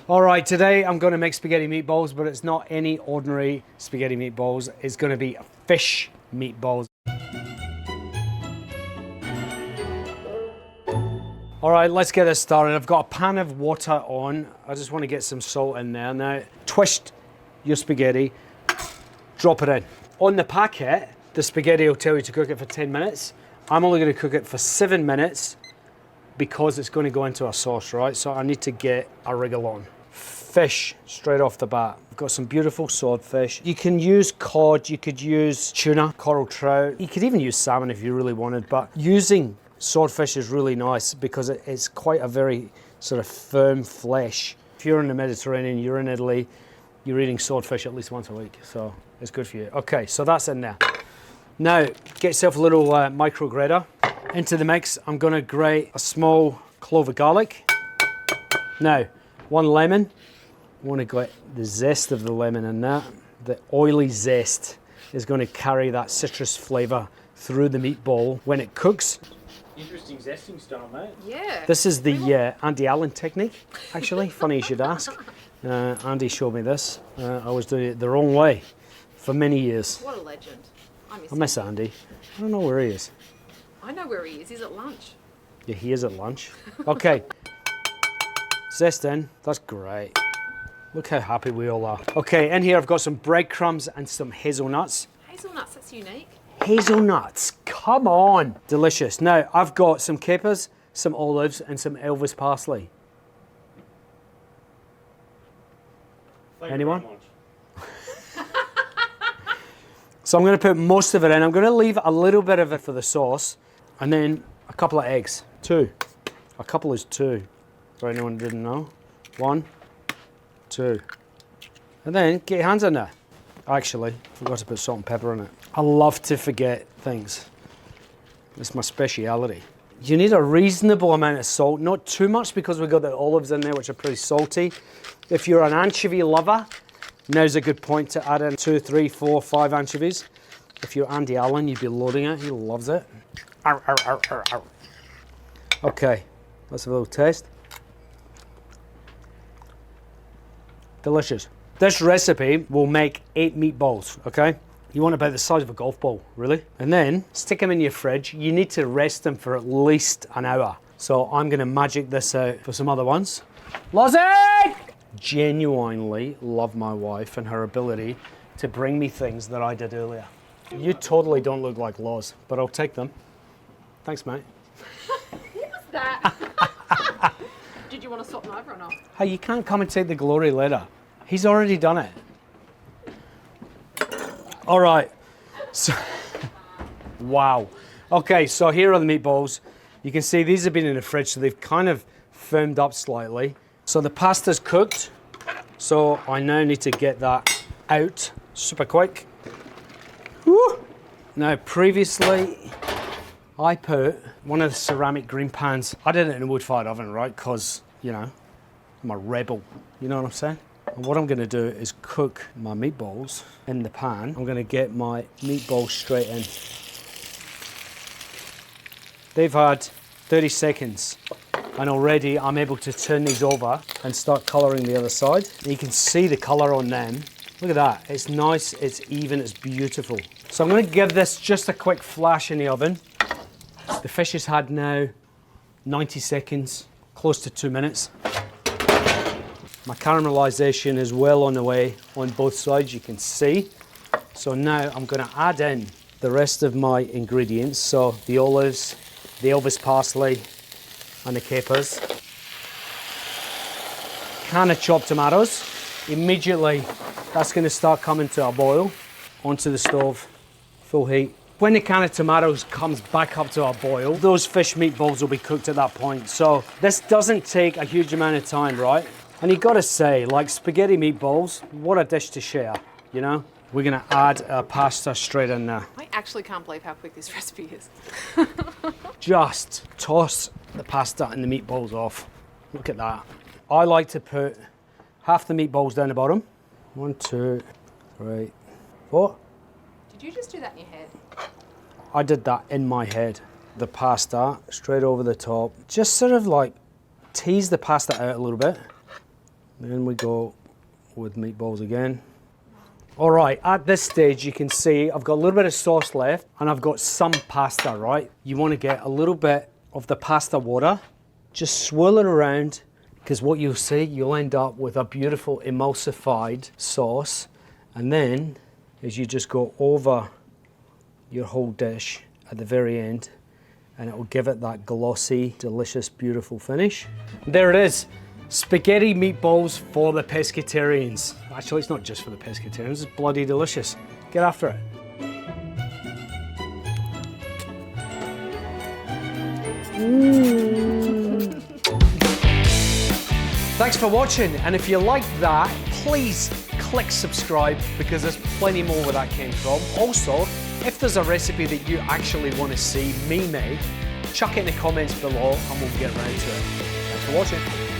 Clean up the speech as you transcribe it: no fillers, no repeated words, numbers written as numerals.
All right, today I'm going to make spaghetti meatballs, but it's not any ordinary spaghetti meatballs. It's going to be fish meatballs. All right, let's get this started. I've got a pan of water on. I just want to get some salt in there. Now, twist your spaghetti, drop it in. On the packet, the spaghetti will tell you to cook it for 10 minutes. I'm only going to cook it for 7 minutes because it's going to go into a sauce, right? So I need to get a wriggle on. Fish straight off the bat. I've got some beautiful swordfish. You can use cod, you could use tuna, coral trout. You could even use salmon if you really wanted, but using swordfish is really nice because it's quite a very sort of firm flesh. If you're in the Mediterranean, you're in Italy, you're eating swordfish at least once a week, so it's good for you. Okay, so that's in there. Now, get yourself a little micro grater. Into the mix, I'm gonna grate a small clove of garlic. Now, 1 lemon. I want to get the zest of the lemon in that. The oily zest is going to carry that citrus flavour through the meatball when it cooks. Interesting zesting style, mate. Yeah. This is the Andy Allen technique, actually. Funny you should ask. Andy showed me this. I was doing it the wrong way for many years. What a legend. I miss Andy. I don't know where he is. I know where he is. He's at lunch. Yeah, he is at lunch. Okay. Zest in. That's great. Look how happy we all are. Okay, in here I've got some breadcrumbs and some hazelnuts. Hazelnuts, that's unique. Hazelnuts, come on. Delicious. Now, I've got some capers, some olives, and some Elvis parsley. Anyone? So I'm going to put most of it in. I'm going to leave a little bit of it for the sauce, and then a couple of eggs. 2. A couple is 2. For anyone who didn't know. 1, 2. And then get your hands in there. Actually, forgot to put salt and pepper in it. I love to forget things. It's my speciality. You need a reasonable amount of salt, not too much because we've got the olives in there which are pretty salty. If you're an anchovy lover, now's a good point to add in 2, 3, 4, 5 anchovies. If you're Andy Allen, you'd be loading it. He loves it. Ow, ow, ow, ow, ow. Okay, let's have a little taste. Delicious. This recipe will make 8 meatballs, okay? You want about the size of a golf ball, really? And then stick them in your fridge. You need to rest them for at least an hour. So I'm gonna magic this out for some other ones. Lozzie! Genuinely love my wife and her ability to bring me things that I did earlier. You totally don't look like Loz, but I'll take them. Thanks, mate. What was that? Did you want to swap them over or not? Hey, you can't come and take the glory later. He's already done it. All right. So, wow. Okay, so here are the meatballs. You can see these have been in the fridge, so they've kind of firmed up slightly. So the pasta's cooked. So I now need to get that out super quick. Woo! Now, previously, I put one of the ceramic green pans. I did it in a wood-fired oven, right? Because, you know, I'm a rebel. You know what I'm saying? And what I'm going to do is cook my meatballs in the pan. I'm going to get my meatballs straight in. They've had 30 seconds. And already I'm able to turn these over and start colouring the other side. You can see the colour on them. Look at that. It's nice, it's even, it's beautiful. So I'm going to give this just a quick flash in the oven. The fish has had now 90 seconds, close to 2 minutes. My caramelization is well on the way on both sides, you can see. So now I'm going to add in the rest of my ingredients. So the olives, the Elvis parsley, and the capers. Can of chopped tomatoes. Immediately, that's going to start coming to a boil. Onto the stove, full heat. When the can of tomatoes comes back up to a boil, those fish meatballs will be cooked at that point. So this doesn't take a huge amount of time, right? And you gotta say, like spaghetti meatballs, what a dish to share, you know? We're gonna add pasta straight in there. I actually can't believe how quick this recipe is. Just toss the pasta and the meatballs off. Look at that. I like to put half the meatballs down the bottom. 1, 2, 3, 4. Did you just do that in your head? I did that in my head. The pasta straight over the top. Just sort of like tease the pasta out a little bit. Then we go with meatballs again. All right, at this stage you can see I've got a little bit of sauce left and I've got some pasta, right? You want to get a little bit of the pasta water, just swirl it around, because what you'll see, you'll end up with a beautiful emulsified sauce. And then as you just go over your whole dish at the very end, and it will give it that glossy, delicious, beautiful finish. There it is. Spaghetti meatballs for the pescatarians. Actually, it's not just for the pescatarians, it's bloody delicious. Get after it. Thanks for watching, and if you liked that, please click subscribe because there's plenty more where that came from. Also, if there's a recipe that you actually want to see me make, chuck it in the comments below and we'll get around to it. Thanks for watching.